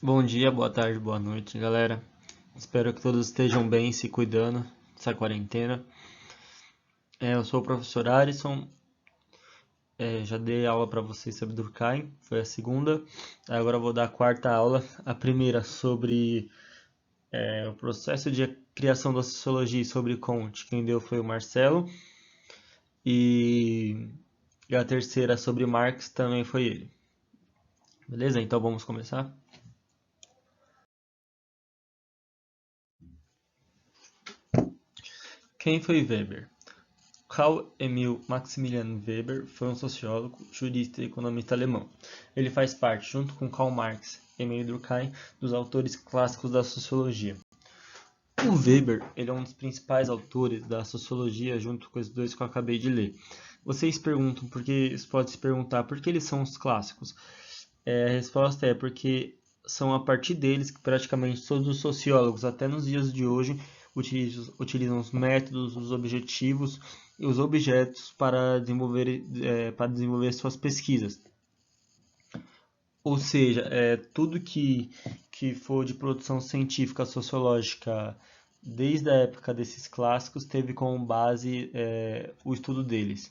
Bom dia, boa tarde, boa noite, galera. Espero que todos estejam bem, se cuidando dessa quarentena. Eu sou o professor Arisson. Já dei aula para vocês sobre Durkheim, foi a segunda. Agora eu vou dar a quarta aula. A primeira sobre o processo de criação da sociologia e sobre Comte. Quem deu foi o Marcelo. E a terceira sobre Marx também foi ele. Beleza? Então vamos começar? Quem foi Weber? Karl Emil Maximilian Weber foi um sociólogo, jurista e economista alemão. Ele faz parte, junto com Karl Marx e Emil Durkheim, dos autores clássicos da sociologia. O Weber ele é um dos principais autores da sociologia, junto com os dois que eu acabei de ler. Vocês perguntam, pode se perguntar por que eles são os clássicos? A resposta é porque são a partir deles que praticamente todos os sociólogos, até nos dias de hoje, utilizam os métodos, os objetivos e os objetos para desenvolver suas pesquisas. Ou seja, tudo que for de produção científica sociológica desde a época desses clássicos teve como base o estudo deles.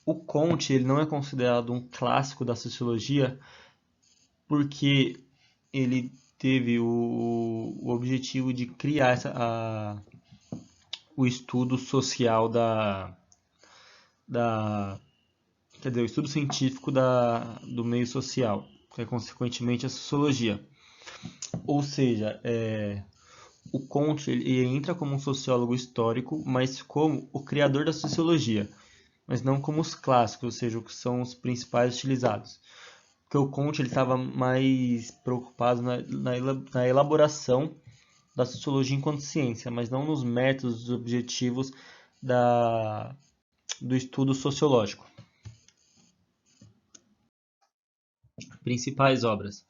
O Comte ele não é considerado um clássico da sociologia porque ele teve o objetivo de criar o estudo social da quer dizer, o estudo científico do meio social, que é consequentemente a sociologia. Ou seja, o Comte ele entra como um sociólogo histórico, mas como o criador da sociologia, mas não como os clássicos, ou seja, o que são os principais utilizados. Porque o Comte estava mais preocupado na elaboração da sociologia enquanto ciência, mas não nos métodos e objetivos do estudo sociológico. Principais obras.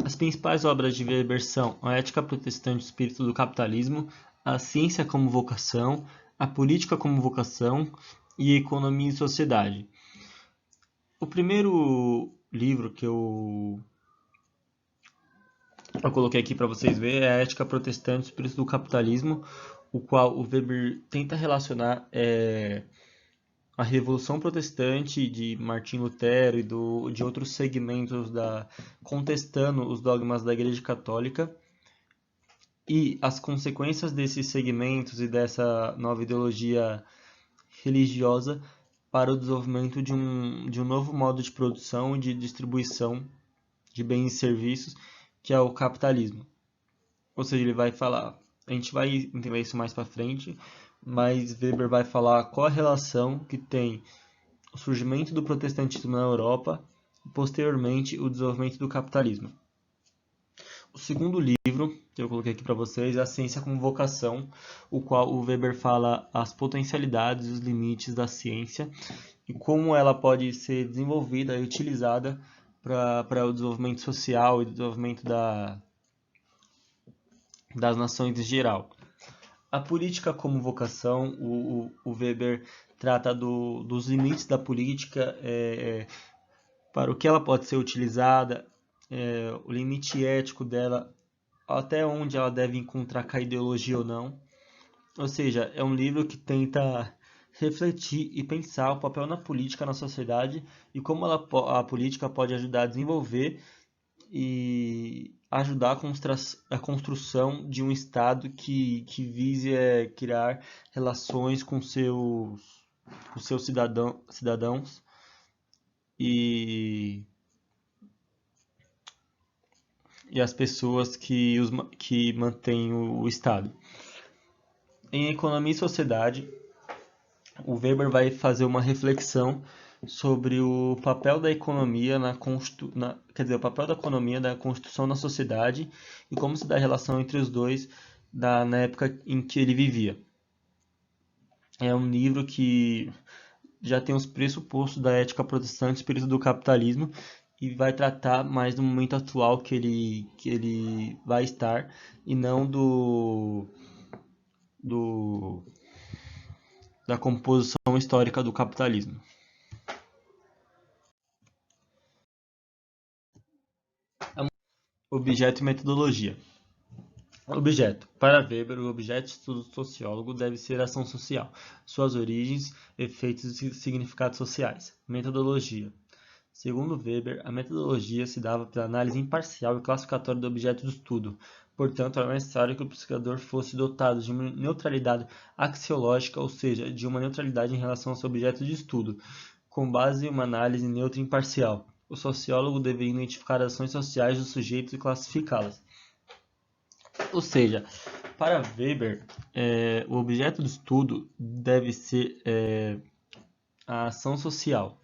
As principais obras de Weber são A Ética Protestante e o Espírito do Capitalismo, A Ciência como Vocação, A Política como Vocação e Economia e Sociedade. O primeiro livro que eu coloquei aqui para vocês verem é A Ética Protestante e o Espírito do Capitalismo, o qual o Weber tenta relacionar a Revolução Protestante de Martim Lutero e de outros segmentos contestando os dogmas da Igreja Católica e as consequências desses segmentos e dessa nova ideologia religiosa para o desenvolvimento de um novo modo de produção e de distribuição de bens e serviços, que é o capitalismo. Ou seja, ele vai falar, a gente vai entender isso mais para frente, mas Weber vai falar qual a relação que tem o surgimento do protestantismo na Europa e posteriormente o desenvolvimento do capitalismo. O segundo livro que eu coloquei aqui para vocês é A Ciência como Vocação, o qual o Weber fala as potencialidades e os limites da ciência e como ela pode ser desenvolvida e utilizada para o desenvolvimento social e o desenvolvimento das nações em geral. A política como vocação, o Weber trata dos limites da política para o que ela pode ser utilizada, o limite ético dela, até onde ela deve encontrar com a ideologia ou não. Ou seja, é um livro que tenta refletir e pensar o papel na política na sociedade e como a política pode ajudar a desenvolver e ajudar a construção de um Estado que vise criar relações com seus cidadãos e, e as pessoas que mantêm o Estado. Em Economia e Sociedade, o Weber vai fazer uma reflexão sobre o papel da economia o papel da economia na construção da sociedade e como se dá a relação entre os dois na época em que ele vivia. É um livro que já tem os pressupostos da ética protestante, espírito do capitalismo, e vai tratar mais do momento atual que ele vai estar e não do da composição histórica do capitalismo. Objeto e metodologia. Objeto. Para Weber, o objeto de estudo sociólogo deve ser a ação social, suas origens, efeitos e significados sociais. Metodologia. Segundo Weber, a metodologia se dava pela análise imparcial e classificatória do objeto de estudo. Portanto, era necessário que o pesquisador fosse dotado de uma neutralidade axiológica, ou seja, de uma neutralidade em relação ao seu objeto de estudo, com base em uma análise neutra e imparcial. O sociólogo deveria identificar as ações sociais dos sujeitos e classificá-las. Ou seja, para Weber, o objeto de estudo deve ser a ação social,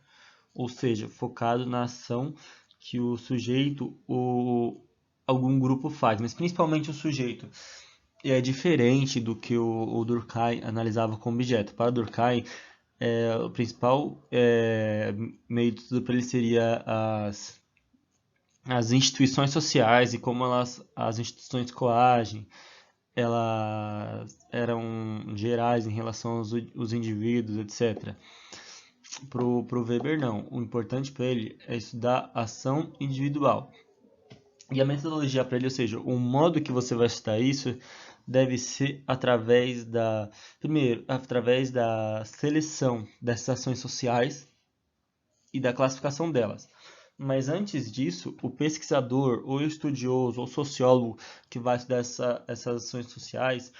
ou seja, focado na ação que o sujeito ou algum grupo faz, mas principalmente o sujeito. E é diferente do que o Durkheim analisava como objeto. Para Durkheim, o principal meio de estudo para ele seria as instituições sociais e como as instituições coagem, elas eram gerais em relação aos indivíduos, etc. Pro Weber, não. O importante para ele é estudar ação individual. E a metodologia para ele, ou seja, o modo que você vai estudar isso deve ser primeiro, através da seleção dessas ações sociais e da classificação delas. Mas antes disso, o pesquisador, ou estudioso, ou sociólogo que vai estudar essas ações sociais,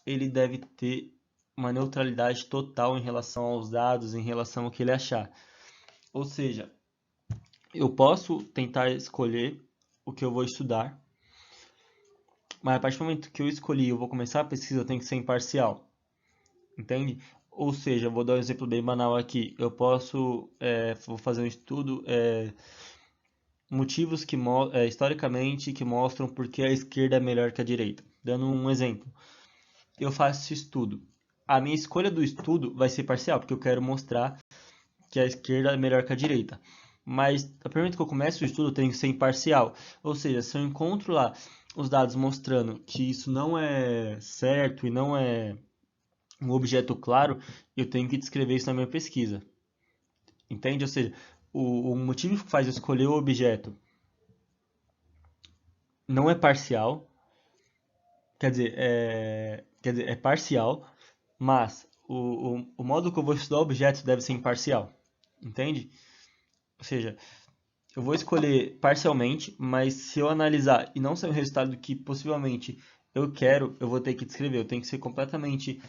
ele deve ter uma neutralidade total em relação aos dados, em relação ao que ele achar. Ou seja, eu posso tentar escolher o que eu vou estudar, mas a partir do momento que eu escolhi, eu vou começar a pesquisa, eu tenho que ser imparcial, entende? Ou seja, eu vou dar um exemplo bem banal aqui. Eu vou fazer um estudo, motivos historicamente que mostram por que a esquerda é melhor que a direita. Dando um exemplo, eu faço esse estudo. A minha escolha do estudo vai ser parcial, porque eu quero mostrar que a esquerda é melhor que a direita. Mas, a partir do momento que eu começo o estudo, eu tenho que ser imparcial. Ou seja, se eu encontro lá os dados mostrando que isso não é certo e não é um objeto claro, eu tenho que descrever isso na minha pesquisa. Entende? Ou seja, o motivo que faz eu escolher o objeto não é parcial, é parcial, mas o modo que eu vou estudar o objeto deve ser imparcial. Entende? Ou seja, eu vou escolher parcialmente, mas se eu analisar e não sair o resultado que possivelmente eu quero, eu vou ter que descrever. Eu tenho que ser completamente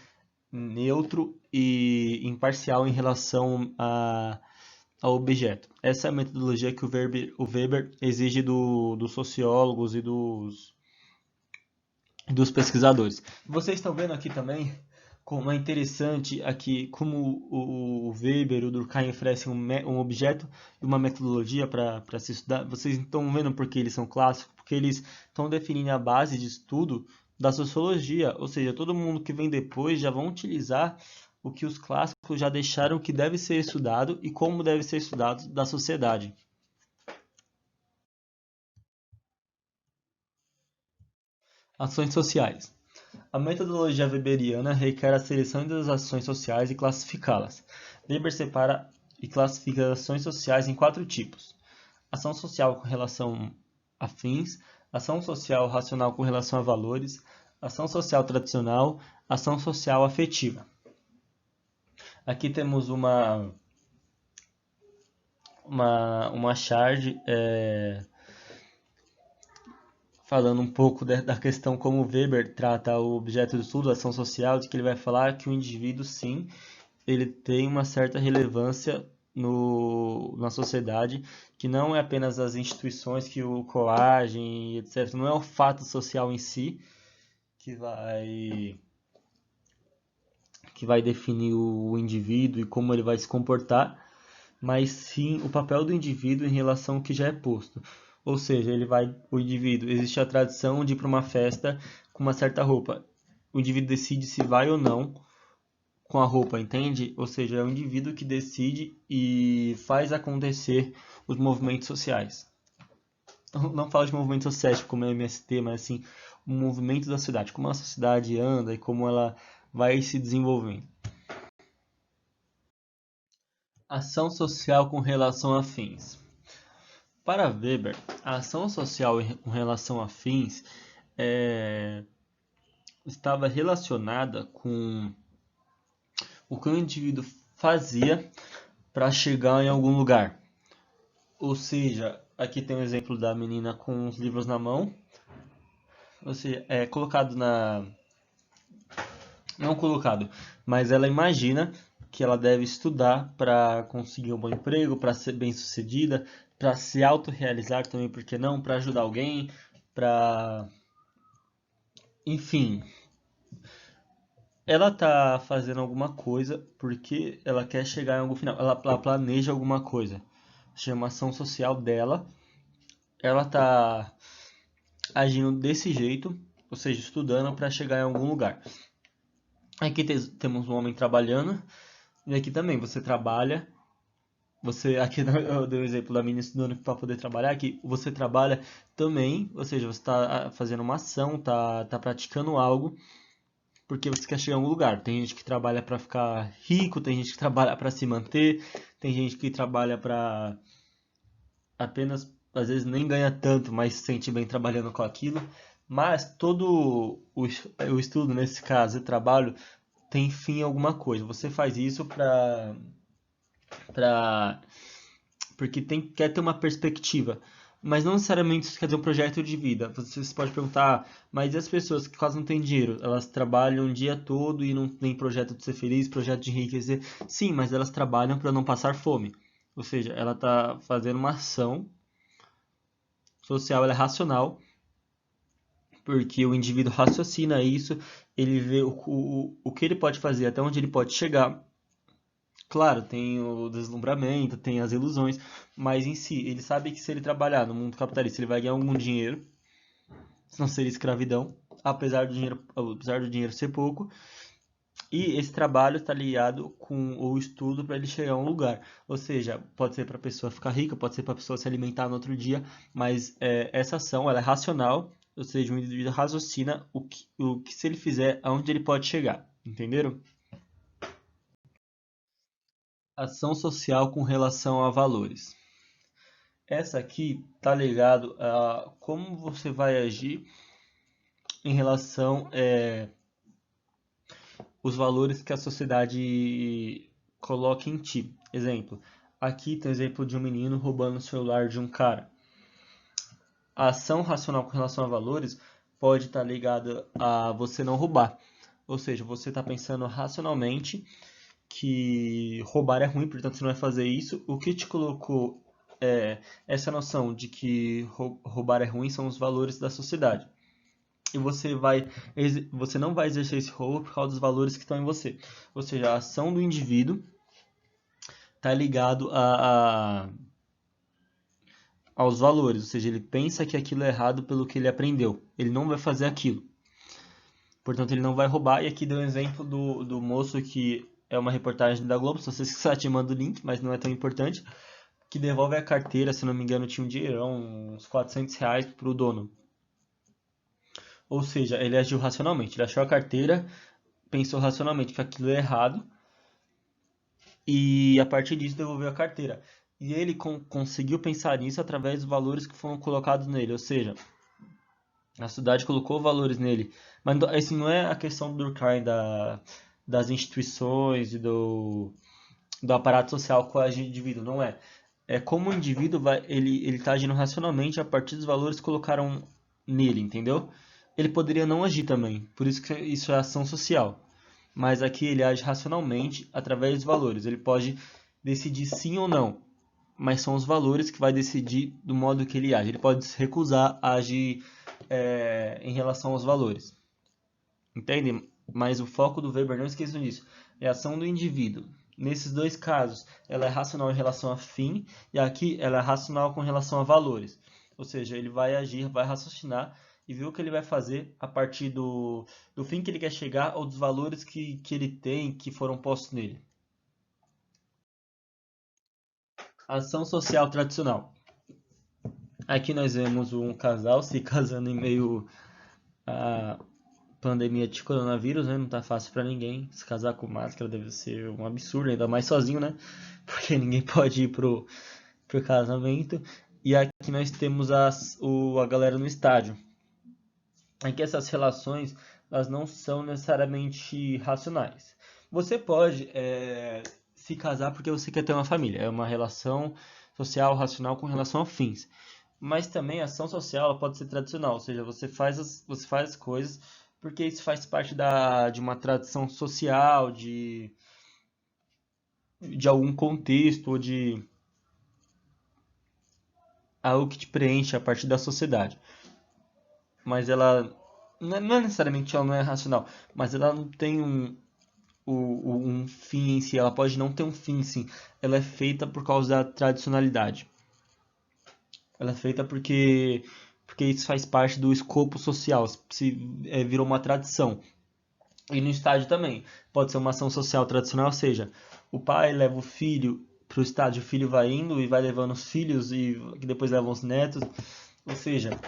neutro e imparcial em relação ao objeto. Essa é a metodologia que o Weber exige dos sociólogos e dos pesquisadores. Vocês estão vendo aqui também como é interessante aqui como o Weber e o Durkheim oferecem um objeto e uma metodologia para se estudar. Vocês estão vendo porque eles são clássicos? Porque eles estão definindo a base de estudo da sociologia, ou seja, todo mundo que vem depois já vão utilizar o que os clássicos já deixaram que deve ser estudado e como deve ser estudado da sociedade. Ações sociais. A metodologia weberiana requer a seleção das ações sociais e classificá-las. Weber separa e classifica as ações sociais em 4 tipos: ação social com relação a fins, ação social racional com relação a valores, ação social tradicional, ação social afetiva. Aqui temos uma charge falando um pouco da questão como Weber trata o objeto de estudo, a ação social, de que ele vai falar que o indivíduo, sim, ele tem uma certa relevância na sociedade, que não é apenas as instituições que o coagem, etc. Não é o fato social em si que vai definir o indivíduo e como ele vai se comportar, mas sim o papel do indivíduo em relação ao que já é posto. Ou seja, o indivíduo, existe a tradição de ir para uma festa com uma certa roupa. O indivíduo decide se vai ou não com a roupa, entende? Ou seja, é o indivíduo que decide e faz acontecer os movimentos sociais. Não falo de movimentos sociais como é MST, mas assim, o movimento da cidade, como a sociedade anda e como ela vai se desenvolvendo. Ação social com relação a fins. Para Weber, a ação social com relação a fins é, estava relacionada com o que o indivíduo fazia para chegar em algum lugar. Ou seja, aqui tem um exemplo da menina com os livros na mão. Ou seja, é colocado na. Não colocado, mas ela imagina que ela deve estudar para conseguir um bom emprego, para ser bem-sucedida, para se autorrealizar também, por que não? Para ajudar alguém, para. Enfim, ela tá fazendo alguma coisa porque ela quer chegar em algum final. Ela planeja alguma coisa. Chama ação social dela. Ela tá agindo desse jeito, ou seja, estudando para chegar em algum lugar. Aqui temos um homem trabalhando, e aqui também você trabalha. Você aqui eu dei o exemplo da menina estudando para poder trabalhar. Aqui você trabalha também, ou seja, você está fazendo uma ação, tá praticando algo porque você quer chegar a algum lugar. Tem gente que trabalha para ficar rico, tem gente que trabalha para se manter, tem gente que trabalha para apenas, às vezes nem ganha tanto, mas se sente bem trabalhando com aquilo. Mas todo o estudo, nesse caso, o trabalho, tem fim em alguma coisa. Você faz isso para porque quer ter uma perspectiva. Mas não necessariamente isso quer dizer um projeto de vida. Você pode perguntar, mas e as pessoas que quase não têm dinheiro? Elas trabalham o dia todo e não tem projeto de ser feliz, projeto de enriquecer? Sim, mas elas trabalham para não passar fome. Ou seja, ela está fazendo uma ação social, ela é racional, porque o indivíduo raciocina isso, ele vê o que ele pode fazer, até onde ele pode chegar. Claro, tem o deslumbramento, tem as ilusões, mas em si, ele sabe que se ele trabalhar no mundo capitalista, ele vai ganhar algum dinheiro, senão seria escravidão, apesar do dinheiro ser pouco, e esse trabalho está ligado com o estudo para ele chegar a um lugar. Ou seja, pode ser para a pessoa ficar rica, pode ser para a pessoa se alimentar no outro dia, mas essa ação ela é racional, ou seja, o indivíduo raciocina o que se ele fizer, aonde ele pode chegar. Entenderam? Ação social com relação a valores. Essa aqui tá ligado a como você vai agir em relação os valores que a sociedade coloca em ti. Exemplo, aqui tem o exemplo de um menino roubando o celular de um cara. A ação racional com relação a valores pode estar ligada a você não roubar. Ou seja, você está pensando racionalmente que roubar é ruim, portanto você não vai fazer isso. O que te colocou essa noção de que roubar é ruim são os valores da sociedade. E você não vai exercer esse roubo por causa dos valores que estão em você. Ou seja, a ação do indivíduo está ligado aos valores, ou seja, ele pensa que aquilo é errado pelo que ele aprendeu. Ele não vai fazer aquilo. Portanto, ele não vai roubar. E aqui deu um exemplo do moço que é uma reportagem da Globo. Se vocês quiserem, te mando o link, mas não é tão importante. Que devolve a carteira, se não me engano, tinha um dinheirão, uns R$ 400 pro dono. Ou seja, ele agiu racionalmente. Ele achou a carteira, pensou racionalmente que aquilo é errado e a partir disso devolveu a carteira. E ele conseguiu pensar nisso através dos valores que foram colocados nele. Ou seja, a sociedade colocou valores nele. Mas assim, não é a questão do Durkheim das instituições e do aparato social com o indivíduo, não é. É como o indivíduo ele está agindo racionalmente a partir dos valores que colocaram nele, entendeu? Ele poderia não agir também, por isso que isso é ação social. Mas aqui ele age racionalmente através dos valores. Ele pode decidir sim ou não, mas são os valores que vai decidir do modo que ele age. Ele pode se recusar a agir em relação aos valores. Entende? Mas o foco do Weber, não esqueçam disso, é a ação do indivíduo. Nesses dois casos, ela é racional em relação a fim, e aqui ela é racional com relação a valores. Ou seja, ele vai agir, vai raciocinar e ver o que ele vai fazer a partir do fim que ele quer chegar ou dos valores que ele tem, que foram postos nele. Ação social tradicional. Aqui nós vemos um casal se casando em meio a pandemia de coronavírus, né? Não tá fácil pra ninguém. Se casar com máscara deve ser um absurdo, ainda mais sozinho, né? Porque ninguém pode ir pro casamento. E aqui nós temos a galera no estádio. É que essas relações elas não são necessariamente racionais. Você pode se casar porque você quer ter uma família. É uma relação social racional com relação a fins. Mas também a ação social ela pode ser tradicional, ou seja, você faz as coisas porque isso faz parte de uma tradição social, de algum contexto ou de algo que te preenche a partir da sociedade. Mas ela não é necessariamente ela não é racional, mas ela não tem um fim em si, ela pode não ter um fim em si. Ela é feita por causa da tradicionalidade. Ela é feita porque isso faz parte do escopo social, virou uma tradição. E no estádio também. Pode ser uma ação social tradicional, ou seja, o pai leva o filho para o estádio, o filho vai indo e vai levando os filhos e que depois levam os netos. Ou seja,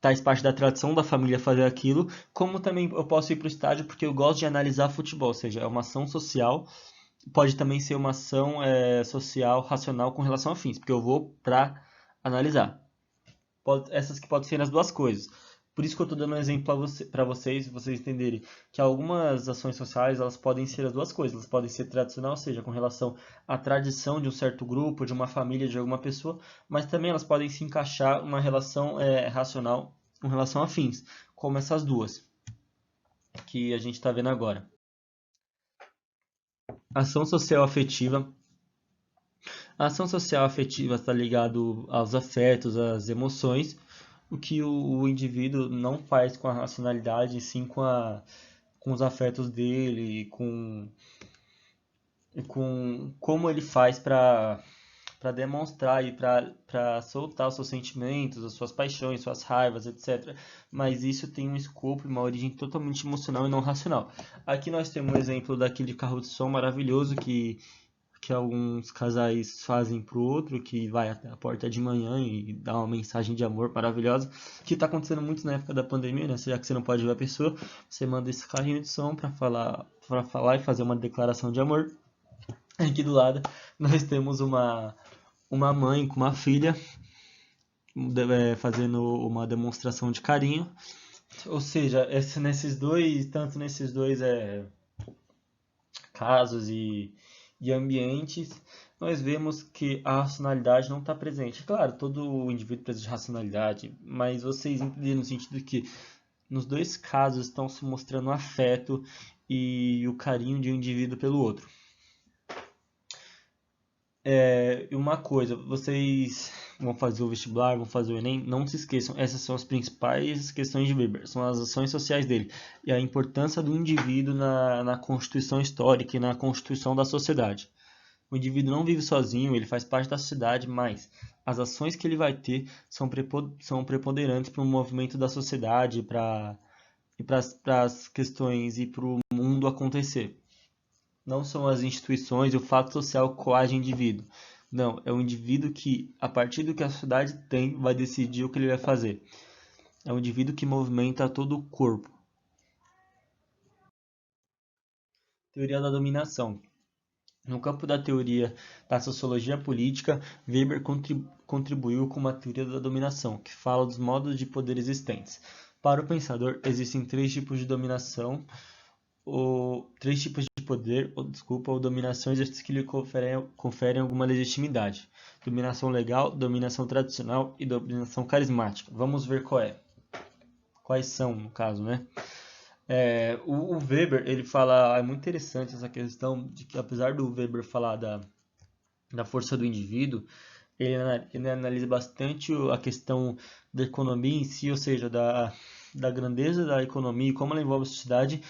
faz parte da tradição da família fazer aquilo, como também eu posso ir para o estádio porque eu gosto de analisar futebol, ou seja, é uma ação social, pode também ser uma ação social, racional com relação a fins, porque eu vou para analisar. Essas que podem ser as duas coisas. Por isso que eu estou dando um exemplo para vocês entenderem que algumas ações sociais elas podem ser as duas coisas. Elas podem ser tradicional, ou seja, com relação à tradição de um certo grupo, de uma família, de alguma pessoa, mas também elas podem se encaixar numa relação racional com relação a fins, como essas duas que a gente está vendo agora. Ação social afetiva. A ação social afetiva está ligado aos afetos, às emoções, o que o indivíduo não faz com a racionalidade, sim com os afetos dele, com como ele faz para demonstrar e para soltar os seus sentimentos, as suas paixões, suas raivas, etc. Mas isso tem um escopo e uma origem totalmente emocional e não racional. Aqui nós temos um exemplo daquele carro de som maravilhoso que alguns casais fazem pro outro, que vai até a porta de manhã e dá uma mensagem de amor maravilhosa, que tá acontecendo muito na época da pandemia, né? Já que você não pode ver a pessoa, você manda esse carrinho de som para falar e fazer uma declaração de amor. Aqui do lado nós temos uma mãe com uma filha fazendo uma demonstração de carinho. Ou seja, tanto nesses dois casos e ambientes, nós vemos que a racionalidade não está presente. Claro, todo indivíduo precisa de racionalidade, mas vocês entendem no sentido que nos dois casos estão se mostrando afeto e o carinho de um indivíduo pelo outro. E uma coisa, vocês vão fazer o vestibular, vão fazer o Enem, não se esqueçam, essas são as principais questões de Weber, são as ações sociais dele e a importância do indivíduo na constituição histórica e na constituição da sociedade. O indivíduo não vive sozinho, ele faz parte da sociedade, mas as ações que ele vai ter são preponderantes para o movimento da sociedade e para as questões e para o mundo acontecer. Não são as instituições e o fato social que coage o indivíduo. Não, é o indivíduo que, a partir do que a sociedade tem, vai decidir o que ele vai fazer. É o indivíduo que movimenta todo o corpo. Teoria da dominação. No campo da teoria da sociologia política, Weber contribuiu com uma teoria da dominação, que fala dos modos de poder existentes. Para o pensador, existem três tipos de dominação, ou três tipos de poder, ou dominações que lhe conferem alguma legitimidade. Dominação legal, dominação tradicional e dominação carismática. Vamos ver quais são, no caso, né? O Weber, ele fala, é muito interessante essa questão de que apesar do Weber falar da força do indivíduo, ele analisa bastante a questão da economia em si, ou seja, da grandeza da economia e como ela envolve a sociedade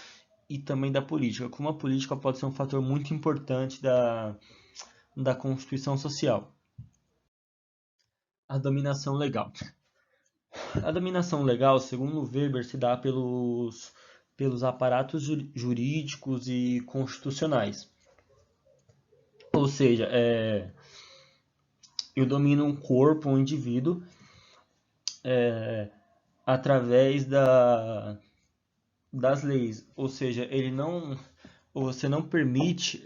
e também da política. Como a política pode ser um fator muito importante da constituição social. A dominação legal. A dominação legal, segundo Weber, se dá pelos aparatos jurídicos e constitucionais. Ou seja, eu domino um corpo, um indivíduo, através das leis. Ou seja, você não permite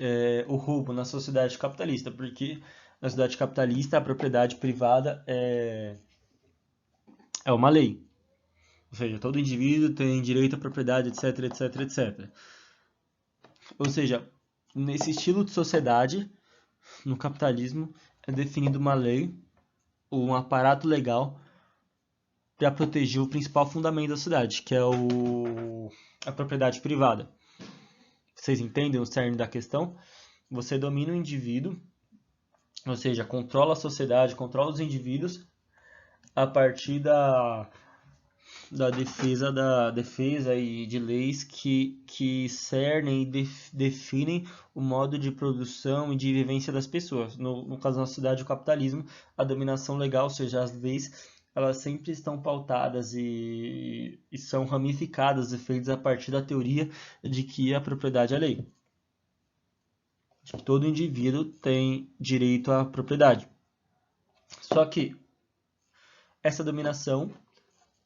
o roubo na sociedade capitalista, porque Na sociedade capitalista, a propriedade privada é uma lei. Ou seja, todo indivíduo tem direito à propriedade, etc, etc, etc. Ou seja, nesse estilo de sociedade, no capitalismo, é definida uma lei ou um aparato legal para proteger o principal fundamento da sociedade, que é a propriedade privada. Vocês entendem o cerne da questão? Você domina o indivíduo, ou seja, controla a sociedade, controla os indivíduos a partir da defesa e de leis que cernem e definem o modo de produção e de vivência das pessoas. No caso da nossa sociedade, o capitalismo, a dominação legal, ou seja, as leis, elas sempre estão pautadas e são ramificadas e feitas a partir da teoria de que a propriedade é lei. De que todo indivíduo tem direito à propriedade. Só que essa dominação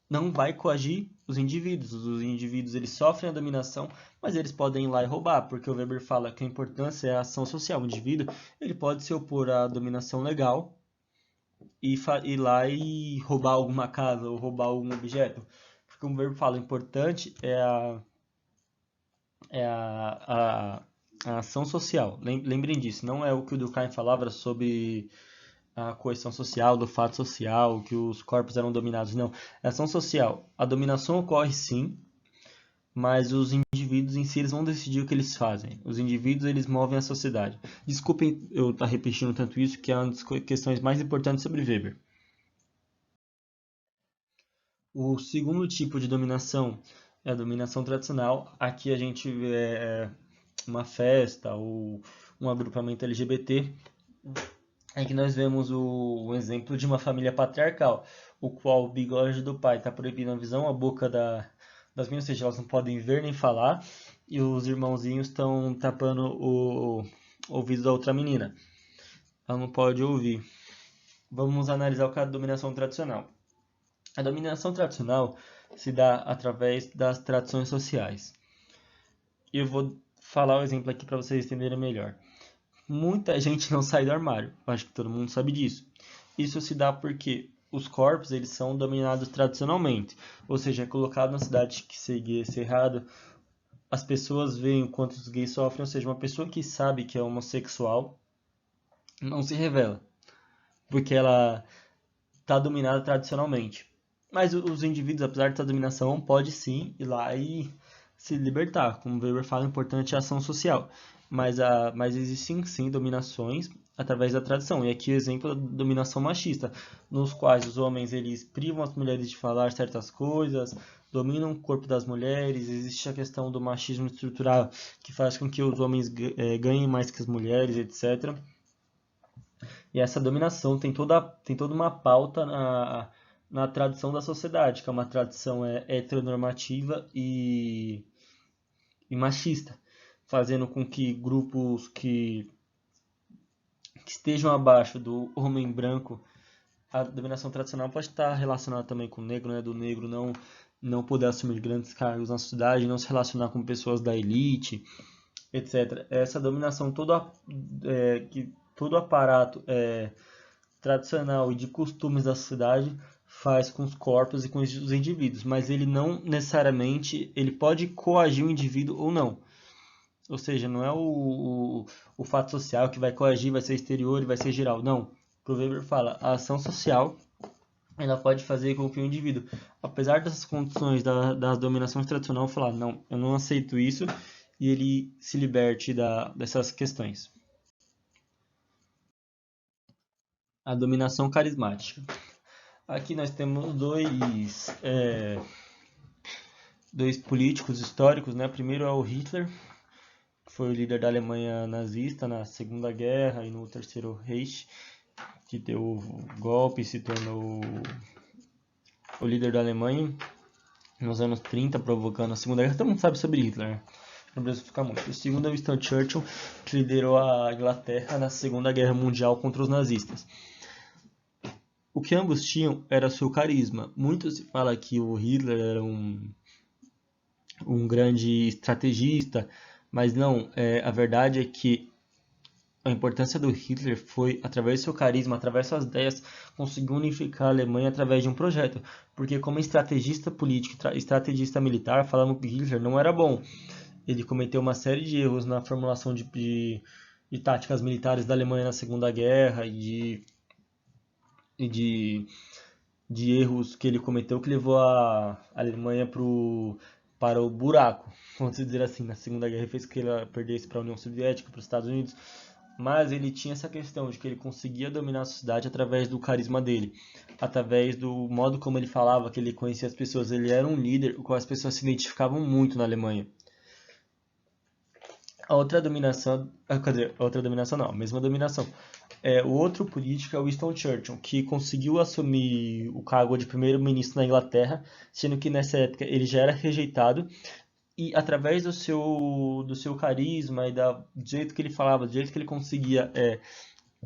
não vai coagir os indivíduos. Os indivíduos eles sofrem a dominação, mas eles podem ir lá e roubar, porque o Weber fala que a importância é a ação social. O indivíduo ele pode se opor à dominação legal e ir lá e roubar alguma casa ou roubar algum objeto. Porque o Weber fala, o importante é a ação social. Lembrem disso, não é o que o Durkheim falava sobre a coerção social, do fato social, que os corpos eram dominados. Não, é ação social. A dominação ocorre sim, mas os indivíduos em si eles vão decidir o que eles fazem. Os indivíduos eles movem a sociedade. Desculpem eu estar repetindo tanto isso, que é uma das questões mais importantes sobre Weber. O segundo tipo de dominação é a dominação tradicional. Aqui a gente vê uma festa ou um agrupamento LGBT em que nós vemos o exemplo de uma família patriarcal, o qual o bigode do pai está proibindo a visão, a boca das meninas, ou seja, elas não podem ver nem falar, e os irmãozinhos estão tapando o ouvido da outra menina. Ela não pode ouvir. Vamos analisar o caso da dominação tradicional. A dominação tradicional se dá através das tradições sociais. E eu vou falar o exemplo aqui para vocês entenderem melhor. Muita gente não sai do armário. Acho que todo mundo sabe disso. Isso se dá porque os corpos eles são dominados tradicionalmente. Ou seja, é colocado na cidade que ser gay é errado. As pessoas veem o quanto os gays sofrem. Ou seja, uma pessoa que sabe que é homossexual não se revela. Porque ela está dominada tradicionalmente. Mas os indivíduos, apesar dessa dominação, podem sim ir lá e se libertar. Como o Weber fala, o importante é a ação social. Mas existem sim dominações através da tradição. E aqui o exemplo da dominação machista, nos quais os homens eles privam as mulheres de falar certas coisas, dominam o corpo das mulheres. Existe a questão do machismo estrutural, que faz com que os homens ganhem mais que as mulheres, etc. E essa dominação tem toda uma pauta na tradição da sociedade, que é uma tradição heteronormativa e machista, fazendo com que grupos que estejam abaixo do homem branco, a dominação tradicional pode estar relacionada também com o negro, né? Do negro não poder assumir grandes cargos na sociedade, não se relacionar com pessoas da elite, etc. Essa dominação que todo aparato tradicional e de costumes da sociedade faz com os corpos e com os indivíduos, mas ele não necessariamente ele pode coagir o indivíduo ou não. Ou seja, não é o fato social que vai coagir, vai ser exterior e vai ser geral. Não. O Weber fala, a ação social ela pode fazer com que o indivíduo, apesar dessas condições das dominações tradicionais, falar, não, eu não aceito isso, e ele se liberte dessas questões. A dominação carismática. Aqui nós temos dois políticos históricos, né? Primeiro é o Hitler, que foi o líder da Alemanha nazista na Segunda Guerra e no Terceiro Reich, que deu o golpe e se tornou o líder da Alemanha nos anos 30, provocando a Segunda Guerra. Todo mundo sabe sobre Hitler, né? Não precisa ficar muito. O segundo é Winston Churchill, que liderou a Inglaterra na Segunda Guerra Mundial contra os nazistas. O que ambos tinham era seu carisma. Muito se fala que o Hitler era um grande estrategista, mas não, a verdade é que a importância do Hitler foi, através do seu carisma, através de suas ideias, conseguir unificar a Alemanha através de um projeto. Porque como estrategista político, estrategista militar, falamos que Hitler não era bom. Ele cometeu uma série de erros na formulação de táticas militares da Alemanha na Segunda Guerra e de erros que ele cometeu que levou a Alemanha para o buraco, vamos dizer assim, na Segunda Guerra, fez com que ela perdesse para a União Soviética, para os Estados Unidos. Mas ele tinha essa questão de que ele conseguia dominar a sociedade através do carisma dele, através do modo como ele falava, que ele conhecia as pessoas. Ele era um líder com as pessoas se identificavam muito na Alemanha. A outra dominação, quer dizer, a outra dominação não, a mesma dominação. O outro político é o Winston Churchill, que conseguiu assumir o cargo de primeiro-ministro na Inglaterra, sendo que nessa época ele já era rejeitado, e através do seu carisma e do jeito que ele falava, do jeito que ele conseguia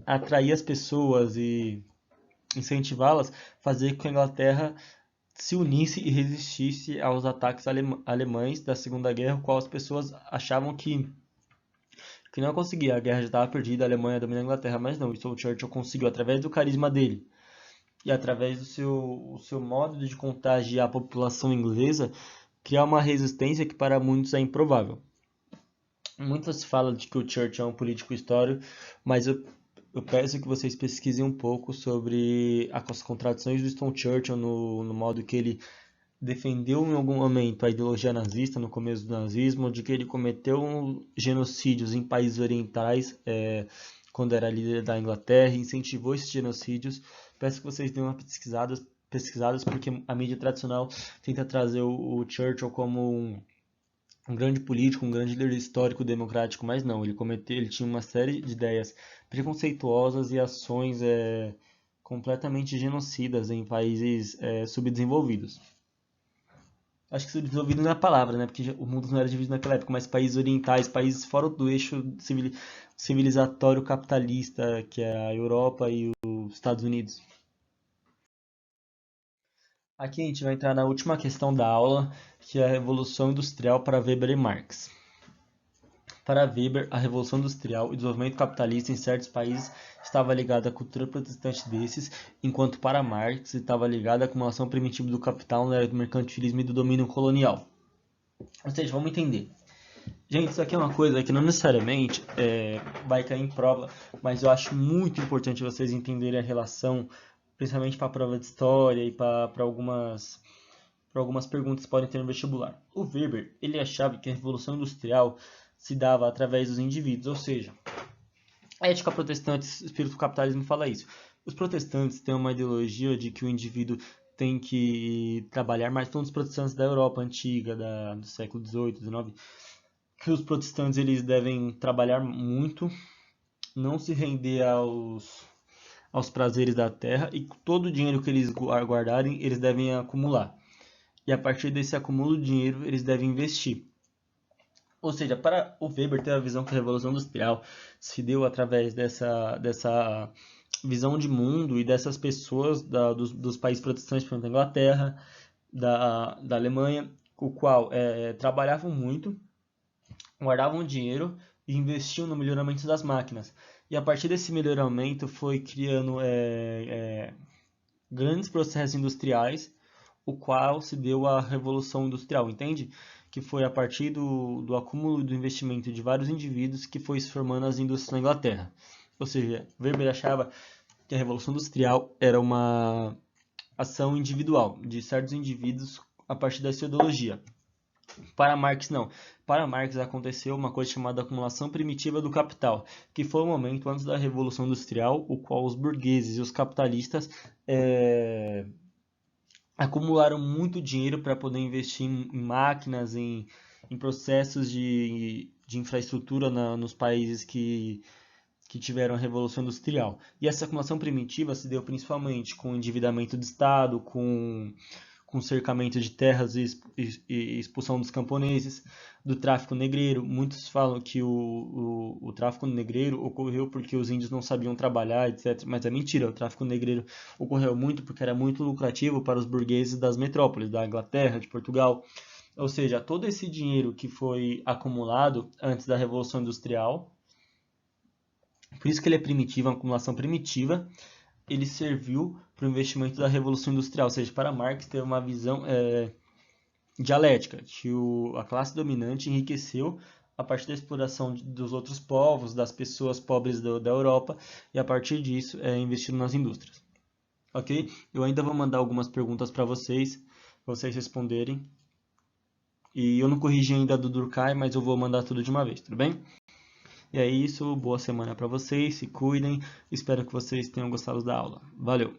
atrair as pessoas e incentivá-las, fazer com que a Inglaterra se unisse e resistisse aos ataques alemães da Segunda Guerra, o qual as pessoas achavam que não conseguia, a guerra já estava perdida, a Alemanha domina a Inglaterra, mas não, isso o Churchill conseguiu através do carisma dele e através do seu modo de contagiar a população inglesa, criar uma resistência que para muitos é improvável. Muito se fala de que o Churchill é um político histórico, mas eu peço que vocês pesquisem um pouco sobre as contradições do Winston Churchill no modo que ele defendeu em algum momento a ideologia nazista no começo do nazismo, de que ele cometeu genocídios em países orientais quando era líder da Inglaterra, incentivou esses genocídios. Peço que vocês deem uma pesquisadas porque a mídia tradicional tenta trazer o Churchill como um grande político, um grande líder histórico democrático, mas não, ele tinha uma série de ideias preconceituosas e ações completamente genocidas em países subdesenvolvidos. Acho que subdesenvolvido não é a palavra, né? Porque o mundo não era dividido naquela época, mas países orientais, países fora do eixo civilizatório capitalista, que é a Europa e os Estados Unidos. Aqui a gente vai entrar na última questão da aula, que é a Revolução Industrial para Weber e Marx. Para Weber, a Revolução Industrial e o desenvolvimento capitalista em certos países estava ligada à cultura protestante desses, enquanto para Marx estava ligada à acumulação primitiva do capital na era do mercantilismo e do domínio colonial. Ou seja, vamos entender. Gente, isso aqui é uma coisa que não necessariamente vai cair em prova, mas eu acho muito importante vocês entenderem a relação, principalmente para a prova de história e para algumas perguntas que podem ter no vestibular. O Weber, ele achava que a Revolução Industrial se dava através dos indivíduos, ou seja, a ética protestante, o espírito do capitalismo fala isso. Os protestantes têm uma ideologia de que o indivíduo tem que trabalhar mais, todos os protestantes da Europa antiga, do século XVIII, XIX, que os protestantes eles devem trabalhar muito, não se render aos prazeres da terra, e todo o dinheiro que eles guardarem, eles devem acumular. E a partir desse acúmulo de dinheiro, eles devem investir. Ou seja, para o Weber ter a visão que a Revolução Industrial se deu através dessa visão de mundo e dessas pessoas dos países protestantes, por exemplo, da Inglaterra, da Alemanha, o qual trabalhavam muito, guardavam dinheiro e investiam no melhoramento das máquinas. E a partir desse melhoramento foi criando grandes processos industriais, o qual se deu a Revolução Industrial, entende? Que foi a partir do acúmulo do investimento de vários indivíduos que foi se formando as indústrias na Inglaterra. Ou seja, Weber achava que a Revolução Industrial era uma ação individual de certos indivíduos a partir da sua ideologia. Para Marx, não. Para Marx aconteceu uma coisa chamada acumulação primitiva do capital, que foi o momento antes da Revolução Industrial, o qual os burgueses e os capitalistas acumularam muito dinheiro para poder investir em máquinas, em processos de infraestrutura nos países que tiveram a Revolução Industrial. E essa acumulação primitiva se deu principalmente com o endividamento do Estado, com cercamento de terras e expulsão dos camponeses, do tráfico negreiro. Muitos falam que o tráfico negreiro ocorreu porque os índios não sabiam trabalhar, etc. Mas é mentira, o tráfico negreiro ocorreu muito porque era muito lucrativo para os burgueses das metrópoles, da Inglaterra, de Portugal. Ou seja, todo esse dinheiro que foi acumulado antes da Revolução Industrial Por isso que ele é primitivo, uma acumulação primitiva. Ele serviu para o investimento da Revolução Industrial, ou seja, para Marx ter uma visão dialética, que a classe dominante enriqueceu a partir da exploração dos outros povos, das pessoas pobres da Europa, e a partir disso investindo nas indústrias. Ok? Eu ainda vou mandar algumas perguntas para vocês responderem. E eu não corrigi ainda do Durkheim, mas eu vou mandar tudo de uma vez, tudo bem? E é isso, boa semana para vocês, se cuidem, espero que vocês tenham gostado da aula. Valeu!